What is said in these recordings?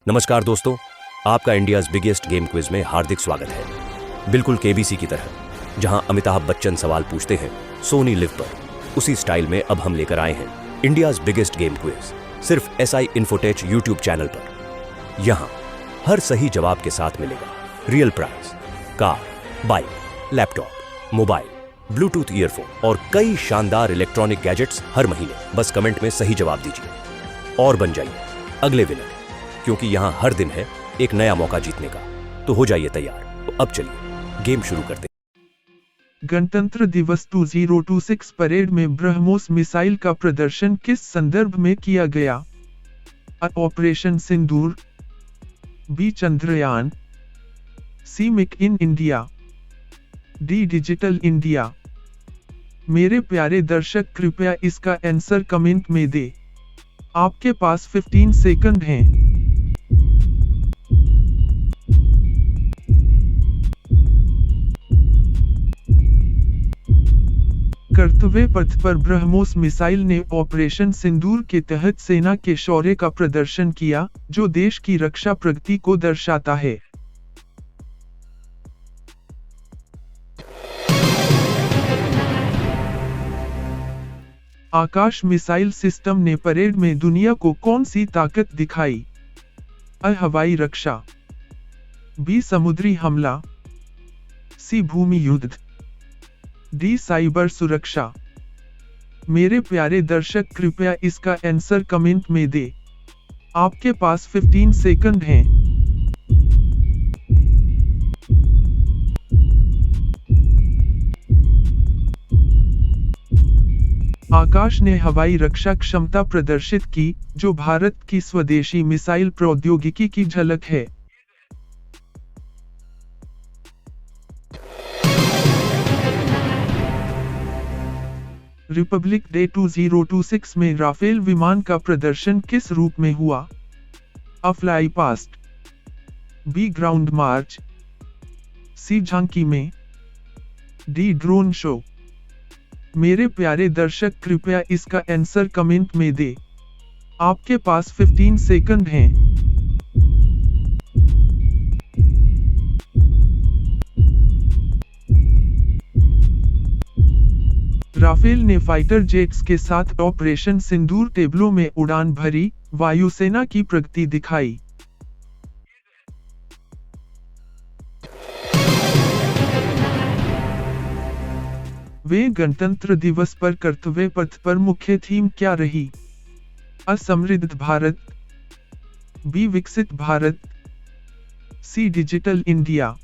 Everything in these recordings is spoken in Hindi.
नमस्कार दोस्तों, आपका इंडियाज़ बिगेस्ट गेम क्विज में हार्दिक स्वागत है। बिल्कुल केबीसी की तरह, जहां अमिताभ बच्चन सवाल पूछते हैं सोनी लिव पर, उसी स्टाइल में अब हम लेकर आए हैं इंडियाज़ बिगेस्ट गेम क्विज, सिर्फ SI इन्फोटेक यूट्यूब चैनल पर। यहां हर सही जवाब के साथ मिलेगा real prize, car, bike, laptop, mobile, Bluetooth earphone और कई शानदार इलेक्ट्रॉनिक गैजेट्स हर महीने। बस कमेंट में सही जवाब दीजिए और बन जाइए अगले विनर, क्योंकि यहां हर दिन है एक नया मौका जीतने का। तो हो जाइए तैयार। तो अब चलिए गेम शुरू करते हैं। गणतंत्र दिवस 2026 परेड में ब्रह्मोस मिसाइल का प्रदर्शन किस संदर्भ में किया गया? A. Operation Sindoor, B. Chandrayaan, C. Make in India, D. Digital India. मेरे प्यारे दर्शक, कृपया इसका आंसर कमेंट में दें। आपके पास 15 सेकंड हैं। कर्तव्य पथ पर ब्रह्मोस मिसाइल ने ऑपरेशन सिंदूर के तहत सेना के शौर्य का प्रदर्शन किया, जो देश की रक्षा प्रगति को दर्शाता है। आकाश मिसाइल सिस्टम ने परेड में दुनिया को कौन सी ताकत दिखाई? A. हवाई रक्षा, B. समुद्री हमला, C. भूमि युद्ध, D. साइबर सुरक्षा। मेरे प्यारे दर्शक, कृपया इसका आंसर कमेंट में दें। आपके पास 15 सेकंड हैं। आकाश ने हवाई रक्षा क्षमता प्रदर्शित की, जो भारत की स्वदेशी मिसाइल प्रौद्योगिकी की झलक है। रिपब्लिक डे 2026 में राफेल विमान का प्रदर्शन किस रूप में हुआ? A. Fly past, B. Ground March, C. झांकी में, D. Drone show. मेरे प्यारे दर्शक, कृपया इसका आंसर कमेंट में दें। आपके पास 15 सेकंड हैं। राफेल ने फाइटर जेट्स के साथ ऑपरेशन सिंदूर टेबलों में उड़ान भरी, वायुसेना की प्रगति दिखाई। वे गणतंत्र दिवस पर कर्तव्य पथ पर मुख्य थीम क्या रही? A. समृद्ध भारत, B. विकसित Bharat, C. Digital India,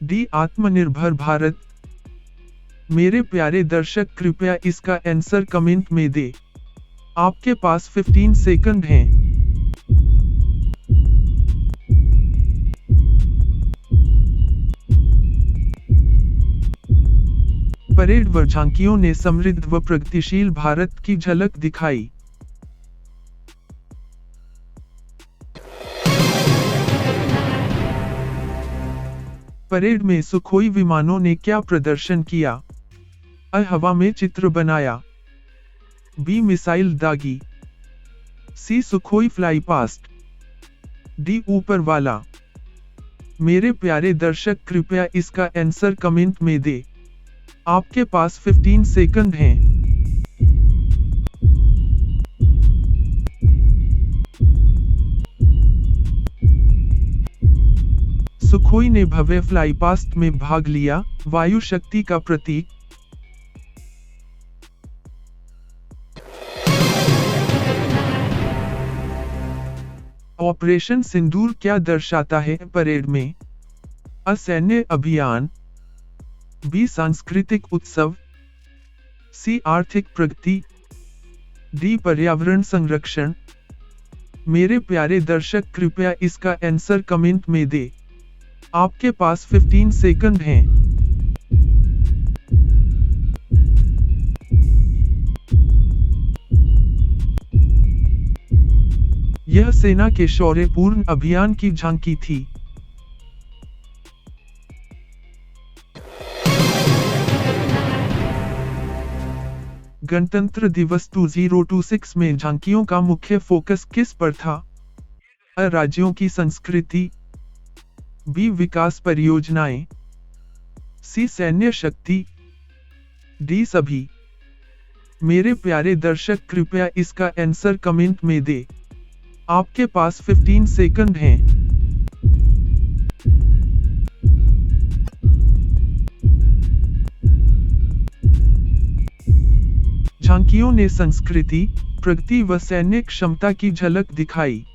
D. आत्मनिर्भर भारत। मेरे प्यारे दर्शक, कृपया इसका आंसर कमेंट में दें। आपके पास 15 सेकंड हैं। परेड व झांकियों ने समृद्ध व प्रगतिशील भारत की झलक दिखाई। परेड में सुखोई विमानों ने क्या प्रदर्शन किया? A. हवा में चित्र बनाया, B. मिसाइल दागी, C. Sukhoi fly past, D. ऊपर वाला। मेरे प्यारे दर्शक, कृपया इसका आंसर कमेंट में दें। आपके पास 15 सेकंड हैं। सुखोई ने भव्य फ्लाई पास्ट में भाग लिया, वायु शक्ति का प्रतीक। ऑपरेशन सिंदूर क्या दर्शाता है परेड में? A. सैन्य अभियान, B. सांस्कृतिक उत्सव, C. आर्थिक प्रगति, D. पर्यावरण संरक्षण। मेरे प्यारे दर्शक, कृपया इसका आंसर कमेंट में दें। आपके पास 15 सेकंड हैं। यह सेना के शौर्यपूर्ण अभियान की झांकी थी। गणतंत्र दिवस 2026 में झांकियों का मुख्य फोकस किस पर था? अ राज्यों की संस्कृति, बी विकास परियोजनाएं, सी सैन्य शक्ति, डी सभी। मेरे प्यारे दर्शक कृपया इसका आंसर कमेंट में दे। आपके पास 15 सेकंड हैं। झांकियों ने संस्कृति, प्रगति व सैन्य क्षमता की झलक दिखाई।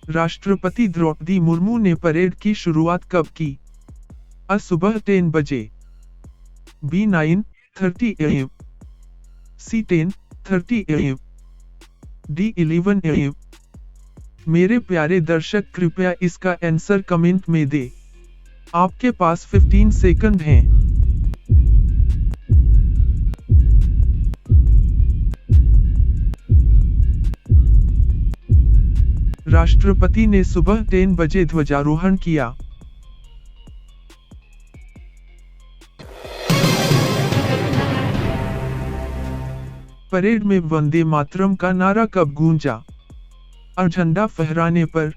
राष्ट्रपति द्रौपदी मुर्मू ने परेड की शुरुआत कब की? अ सुबह 10 बजे, B 9:30 AM, C 10:30 AM, D 11 AM। मेरे प्यारे दर्शक कृपया इसका आंसर कमेंट में दे। आपके पास 15 सेकंड हैं। राष्ट्रपति ने सुबह 10 बजे ध्वजारोहण किया। परेड में वंदे मातरम का नारा कब गूंजा? अ झंडा फहराने पर,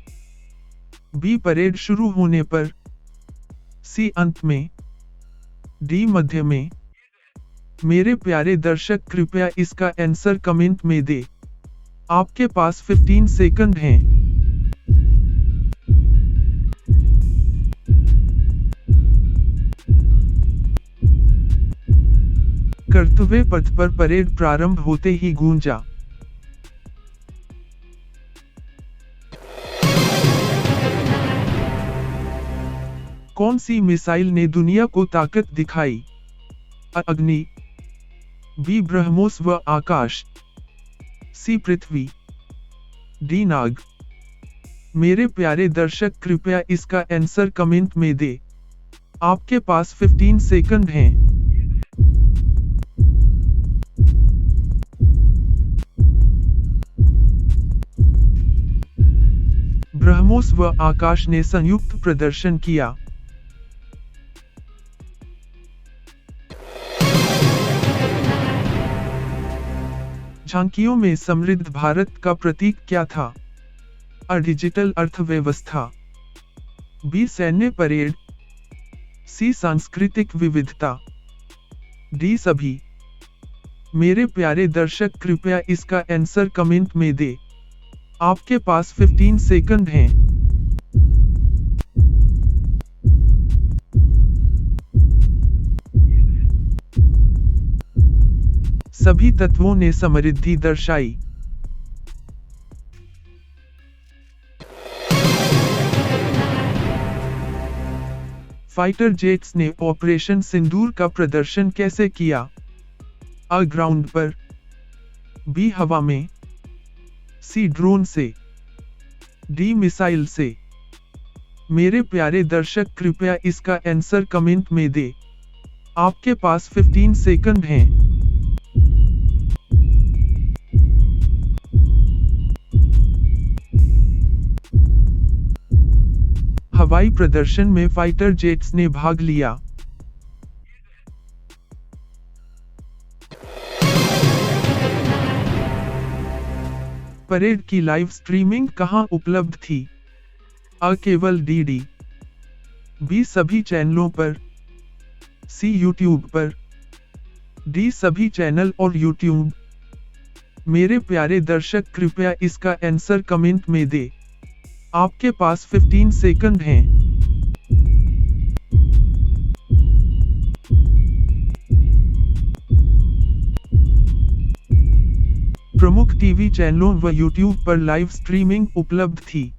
बी परेड शुरू होने पर, सी अंत में, डी मध्य में। मेरे प्यारे दर्शक कृपया इसका आंसर कमेंट में दे। आपके पास 15 सेकंड हैं। कर्तव्य पथ पर परेड प्रारंभ होते ही गूंजा। कौन सी मिसाइल ने दुनिया को ताकत दिखाई? अ अग्नि, बी ब्रह्मोस व आकाश, सी पृथ्वी, डी नाग। मेरे प्यारे दर्शक कृपया इसका आंसर कमेंट में दे। आपके पास 15 सेकंड हैं। ब्रह्मोस व आकाश ने संयुक्त प्रदर्शन किया। झांकियों में समृद्ध भारत का प्रतीक क्या था? अ डिजिटल अर्थव्यवस्था, बी सैन्य परेड, सी सांस्कृतिक विविधता, डी सभी। मेरे प्यारे दर्शक कृपया इसका आंसर कमेंट में दे। आपके पास 15 सेकंड हैं। सभी तत्वों ने समृद्धि दर्शाई। फाइटर जेट्स ने ऑपरेशन सिंदूर का प्रदर्शन कैसे किया? अ ग्राउंड पर, बी हवा में, सी ड्रोन से, डी मिसाइल से। मेरे प्यारे दर्शक कृपया इसका आंसर कमेंट में दे। आपके पास 15 सेकंड हैं। हवाई प्रदर्शन में फाइटर जेट्स ने भाग लिया। परेड की लाइव स्ट्रीमिंग कहां उपलब्ध थी? अ केवल डीडी, बी सभी चैनलों पर, सी यूट्यूब पर, डी सभी चैनल और यूट्यूब। मेरे प्यारे दर्शक कृपया इसका आंसर कमेंट में दे। आपके पास 15 सेकंड हैं। प्रमुख टीवी चैनलों व यूट्यूब पर लाइव स्ट्रीमिंग उपलब्ध थी।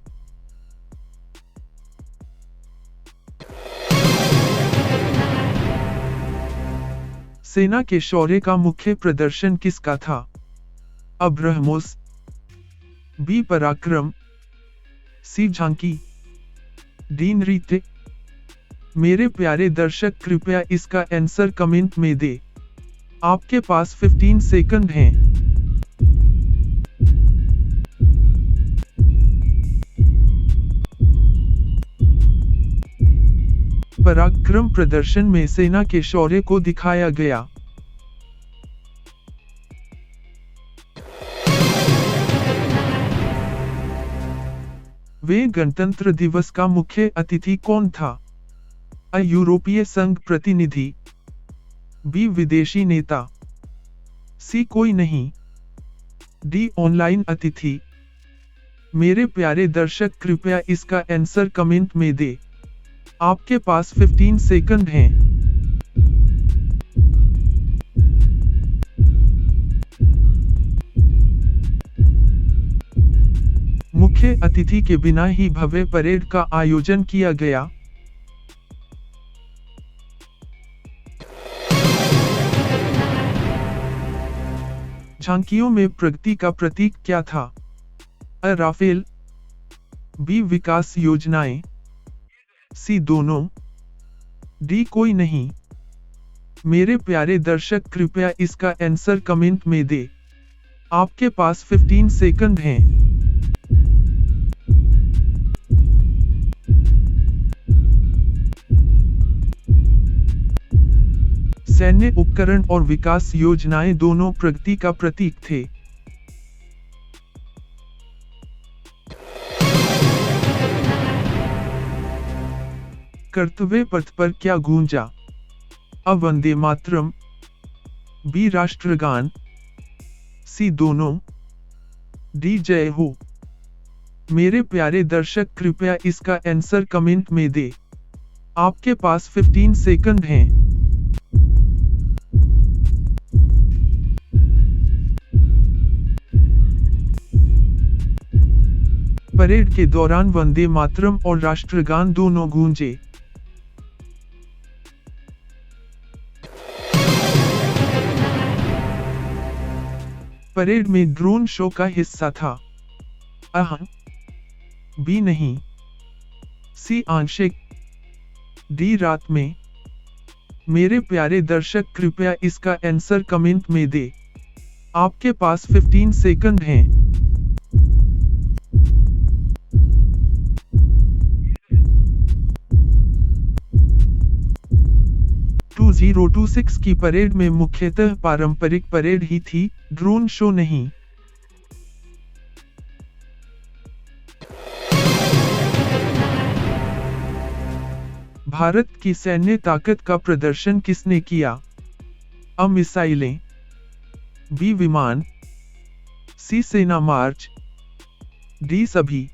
सेना के शौर्य का मुख्य प्रदर्शन किसका था? अ ब्रह्मोस, बी पराक्रम, सी झांकी, डी नृत्य। मेरे प्यारे दर्शक कृपया इसका आंसर कमेंट में दे। आपके पास 15 सेकंड हैं। पराक्रम प्रदर्शन में सेना के शौर्य को दिखाया गया। वे गणतंत्र दिवस का मुख्य अतिथि कौन था? अ यूरोपीय संघ प्रतिनिधि, बी विदेशी नेता, सी कोई नहीं, डी ऑनलाइन अतिथि। मेरे प्यारे दर्शक कृपया इसका आंसर कमेंट में दे। आपके पास 15 सेकंड हैं। मुख्य अतिथि के बिना ही भव्य परेड का आयोजन किया गया। झांकियों में प्रगति का प्रतीक क्या था? अ राफेल, बी विकास योजनाएं, सी दोनों, डी कोई नहीं। मेरे प्यारे दर्शक कृपया इसका आंसर कमेंट में दे। आपके पास 15 सेकंड हैं। सैन्य उपकरण और विकास योजनाएं दोनों प्रगति का प्रतीक थे। कर्तव्य पथ पर क्या गूंजा? अ वंदे मातरम, बी राष्ट्रगान, सी दोनों, डी जय हो। मेरे प्यारे दर्शक कृपया इसका आंसर कमेंट में दे। आपके पास 15 सेकंड हैं। परेड के दौरान वंदे मातरम और राष्ट्रगान दोनों गूंजे। परेड में ड्रोन शो का हिस्सा था। अह, बी नहीं, सी आंशिक, डी रात में। मेरे प्यारे दर्शक कृपया इसका आंसर कमेंट में दे। आपके पास 15 सेकंड हैं। 2026 की परेड में मुख्यतः पारंपरिक परेड ही थी, ड्रोन शो नहीं। भारत की सैन्य ताकत का प्रदर्शन किसने किया? अ मिसाइलें, बी विमान, सी सेना मार्च, डी सभी।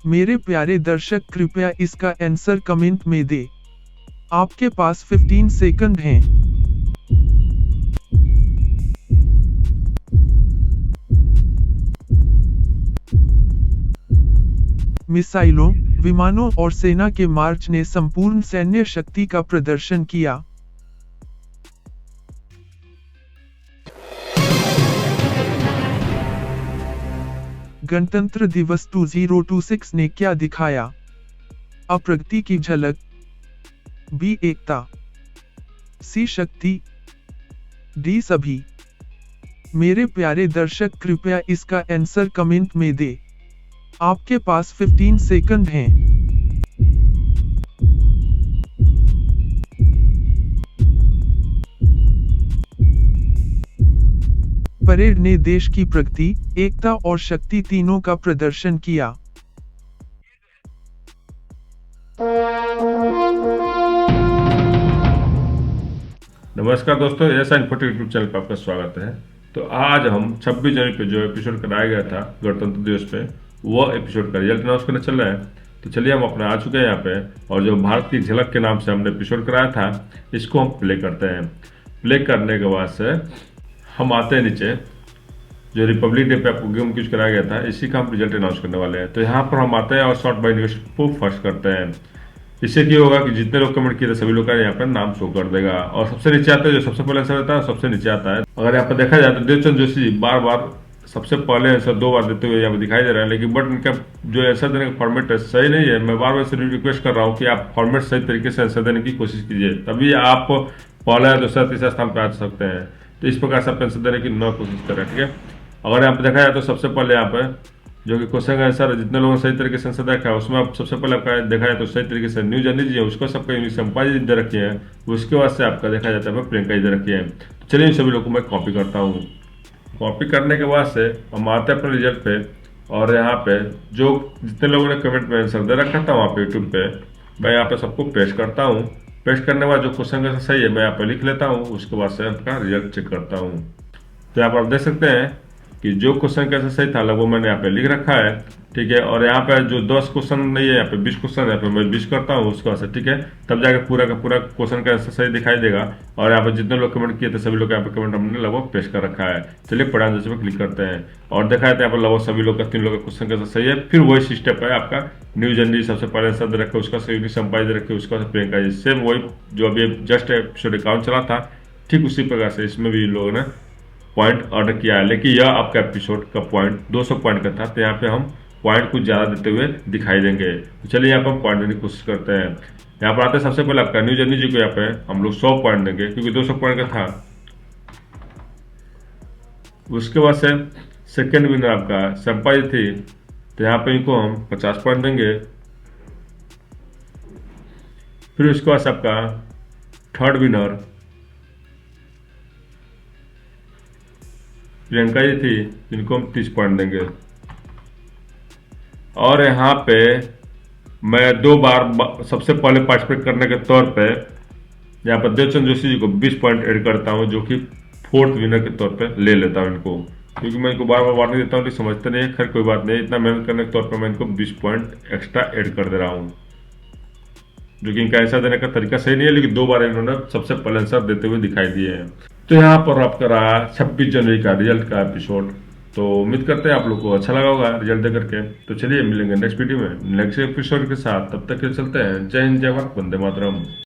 मेरे प्यारे दर्शक कृपया इसका आंसर कमेंट में दे। आपके पास 15 सेकंड हैं। मिसाइलों, विमानों और सेना के मार्च ने संपूर्ण सैन्य शक्ति का प्रदर्शन किया। गणतंत्र दिवस 2026 ने क्या दिखाया? अ प्रगति की झलक, बी एकता, सी शक्ति, डी सभी। मेरे प्यारे दर्शक कृपया इसका आंसर कमेंट में दे। आपके पास 15 सेकंड हैं। परेड ने देश की प्रगति, एकता और शक्ति तीनों का प्रदर्शन किया। नमस्कार दोस्तों, ऐसा इन्फोटेक यूट्यूब चैनल पर आपका स्वागत है। तो आज हम 26 जनवरी पे जो एपिसोड कराया गया था गणतंत्र दिवस पे, वो एपिसोड का रिजल्ट अनाउंस करने चल रहा है। तो चलिए हम अपने आ चुके हैं यहाँ पे, और जो भारत की झलक के नाम से हमने एपिसोड कराया था, इसको हम प्ले करते हैं। प्ले करने के बाद से हम आते हैं नीचे, जो रिपब्लिक डे पे आपको गेम क्यूज कराया गया था, इसी का हम रिजल्ट अनाउंस करने वाले हैं। तो यहाँ पर हम आते हैं और शॉर्ट बाय न्यूज को फर्स्ट करते हैं। इससे क्या होगा कि जितने लोग कमेंट किए थे सभी लोग का यहाँ पर नाम शो कर देगा, और सबसे नीचे आता है जो सबसे पहले आंसर देता है सबसे नीचे आता है। अगर यहाँ पर देखा जाए तो देवचंद जोशी जी बार बार सबसे पहले आंसर 2 बार देते हुए यहाँ पर दिखाई दे रहा है, लेकिन बट इनका जो आंसर देने का फॉर्मेट है सही नहीं है। मैं बार बार से रिक्वेस्ट कर रहा हूँ कि आप फॉर्मेट सही तरीके से आंसर देने की कोशिश कीजिए, तभी आप पहला दूसरा तीसरा स्थान पर आ सकते हैं। तो इस प्रकार से आप आंसर देने की न कोशिश करें, ठीक है। अगर यहाँ पे देखा जाए तो सबसे पहले यहाँ पे जो कि क्वेश्चन का आंसर जितने लोगों ने सही तरीके से आंसर देखा है, उसमें आप सबसे पहले आपका देखा जाए तो सही तरीके से न्यूज अनिल जी है, उसको सबका यूनिक संपा जी दे रखी है। उसके बाद से आपका देखा जाता है प्रियंका जी दे रखी है। तो चलिए इन सभी लोगों को मैं कॉपी करता हूँ। कॉपी करने के बाद से हम आते हैं अपने रिजल्ट पे। और यहाँ पे जो जितने लोगों ने कमेंट में आंसर दे रखा था वहाँ पे यूट्यूब पे मैं यहाँ पे सबको पेस्ट करता हूँ। पेस्ट करने के बाद जो क्वेश्चन का सही है मैं यहाँ पे लिख लेता हूँ, उसके बाद से आपका रिजल्ट चेक करता हूँ। तो यहाँ पर आप देख सकते हैं कि जो क्वेश्चन कैसे सही था लगभग मैंने यहाँ पे लिख रखा है, ठीक है। और यहाँ पे जो 10 क्वेश्चन नहीं है, यहाँ पे 20 क्वेश्चन है, यहाँ पे मैं 20 करता हूँ उसके बाद से, ठीक है। तब जाके पूरा का पूरा क्वेश्चन का आंसर सही दिखाई देगा। और यहाँ पे जितने लोग कमेंट किए थे सभी लोग यहाँ पे कमेंट हमने लगभग पेश कर रखा है। चलिए पढ़ा आंसर पे क्लिक करते हैं और देखा है यहाँ पर लगभग सभी लोग का 3 लोग का क्वेश्चन का सही है। फिर वही स्टेप है आपका न्यू जर्नी सबसे पहले आंसर दे रखे, उसका सही संपादित रखे, उसका प्रियंका जी सेम वही जो अभी जस्ट एपिसोड अकाउंट चला था, ठीक उसी प्रकार से इसमें भी लोगों ने पॉइंट ऑर्डर किया है। लेकिन यह आपका एपिसोड का पॉइंट 200 पॉइंट का था, तो यहाँ पे हम पॉइंट कुछ ज़्यादा देते हुए दिखाई देंगे। तो चलिए यहाँ पर हम पॉइंट देने की कोशिश करते हैं। यहाँ पर आते हैं सबसे पहले आपका न्यू जर्नी जी को यहाँ पे हम लोग 100 पॉइंट देंगे क्योंकि 200 पॉइंट का था। उसके बाद से सेकेंड विनर आपका संपा जी थी, तो यहाँ पे इनको हम 50 पॉइंट देंगे। फिर उसके बाद से आपका थर्ड विनर प्रियंका जी थी, जिनको हम 30 पॉइंट देंगे। और यहाँ पे मैं 2 बार सबसे पहले पार्टिसिपेट करने के तौर पे यहाँ पर देवचंद जोशी जी को 20 पॉइंट ऐड करता हूँ, जो कि फोर्थ विनर के तौर पे ले लेता हूँ इनको, क्योंकि मैं इनको बार बार वार्निंग देता हूँ, समझते नहीं है। खैर कोई बात नहीं, इतना मेहनत करने के तौर पर मैं इनको 20 पॉइंट एक्स्ट्रा ऐड कर दे रहा हूँ, जो कि इनका आंसर देने का तरीका सही नहीं है, लेकिन 2 बार इन्होंने सबसे पहले आंसर देते हुए दिखाई दिए हैं। तो यहाँ पर आपका रहा 26 जनवरी का रिजल्ट का एपिसोड। तो उम्मीद करते हैं आप लोग को अच्छा लगा होगा रिजल्ट दे करके। तो चलिए मिलेंगे नेक्स्ट वीडियो में नेक्स्ट एपिसोड के साथ, तब तक के चलते हैं। जय हिंद, जय भारत, वंदे मातरम।